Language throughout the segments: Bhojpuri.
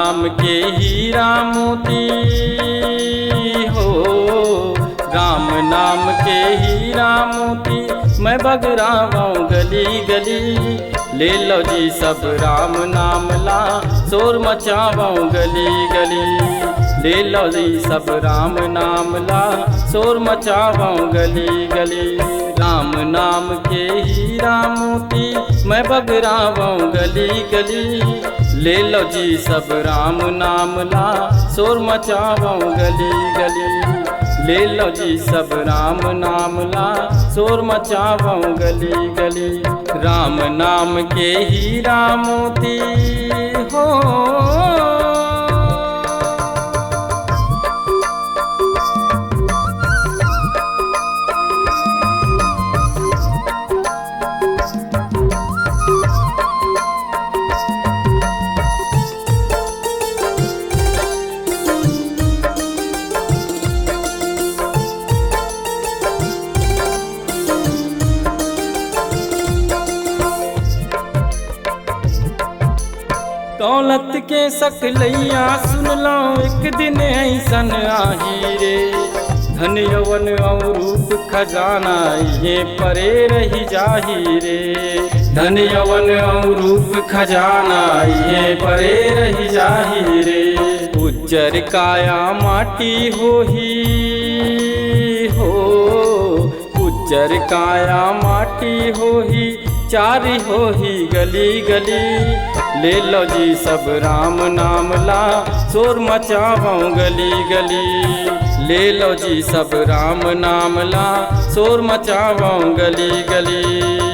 नाम के हीरा मोती हो, राम नाम के हीरा मोती मैं बगरावाऊँ गली गली। ले लो जी सब राम नाम ला, शोर मचावाऊँ गली गली। ले लो जी सब राम नाम ला, शोर मचावाऊँ गली गली। राम नाम के हीरा मोती मैं बगरावाऊँ गली गली। ले लो जी सब राम नाम ला, शोर मचावाऊँ गली गली। ले लो जी सब राम नाम ला, शोर मचावाऊँ गली गली। राम नाम के हीरा मोती हो, दौलत के सकलैया सुन लो एक दिन ऐसन आही रे। धन यौवन और रूप खजाना ये परे रही जाही रे। धन यौवन और रूप खजाना ये परे रही जाही रे। उज्जर काया माटी होही हो, उज्जर काया माटी होही, चारी होही गली गली। ले लो जी सब राम नाम ला, शोर मचावाऊँ गली गली। ले लो जी सब राम नाम ला, शोर मचावाऊँ गली गली।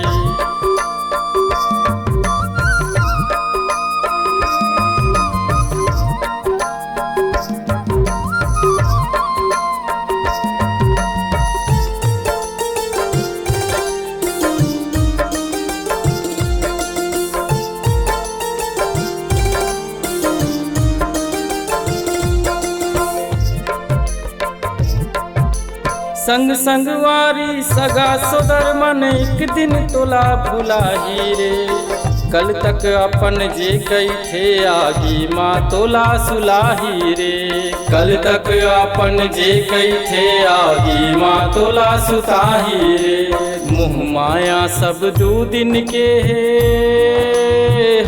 संग संग वारी सगा सोदर मन एक दिन तोला भुलाही रे। कल तक अपन जे गई थे आगी माँ तोला सुलाही रे। कल तक अपन जे गई थे आगी माँ तोला सुताही रे। मोह माया सब दू दिन के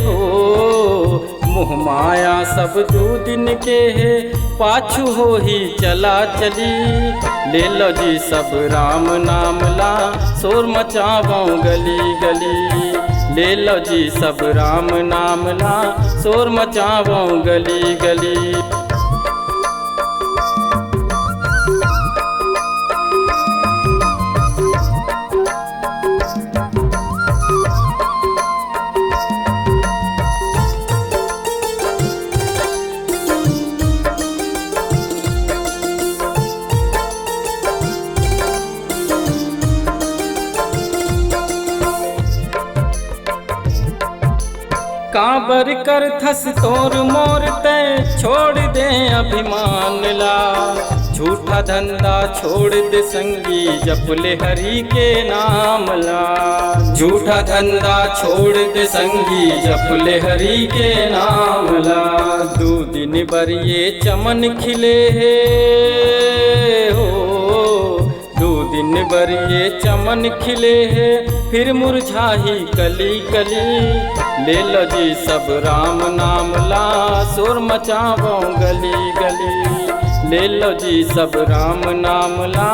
हो, मोह माया सब दू दिन के है, पाछू हो ही चला चली। ले लो जी सब राम नाम ला, शोर मचावाऊँ गली गली। ले लो जी सब राम नाम ला, शोर मचावाऊँ गली गली। काबर कर थस तोर मोर तय, छोड़ दे अभिमान ला। झूठा धंधा छोड़ दे संगी, जप ले हरि के नाम ला। झूठा धंधा छोड़ दे संगी, जप ले हरि के नाम ला। दो दिन बर ये चमन खिले हो, दो दिन बर ये चमन खिले है, फिर मुरझाही कली कली। ले लो जी सब राम नाम ला, शोर मचावाऊँ गली गली। ले लो जी सब राम नाम ला,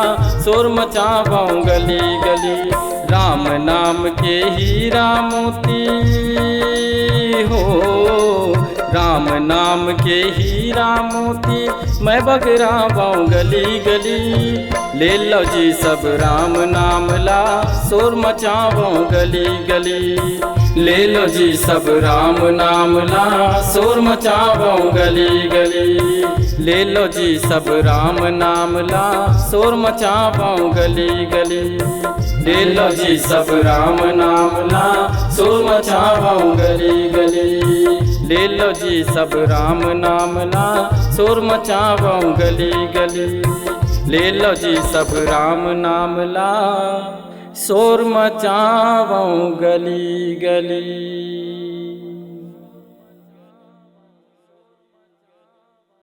शोर मचावाऊँ गली गली। राम नाम के हीरा मोती हो, राम नाम के हीरा मोती मैं बगरावाऊँ गली गली। ले लो जी सब राम नाम ला, शोर मचावाऊँ गली गली। ले लो जी सब राम नाम ला, शोर मचावाऊँ गली गली। ले लो जी सब राम नाम ला, शोर मचावाऊँ गली गली। ले लो जी सब राम नाम ला, शोर मचावाऊँ गली गली। ले लो जी सब राम नाम ला, शोर मचावाऊँ गली गली। ले लो जी सब राम नाम ला, शोर मचावाऊँ गली गली।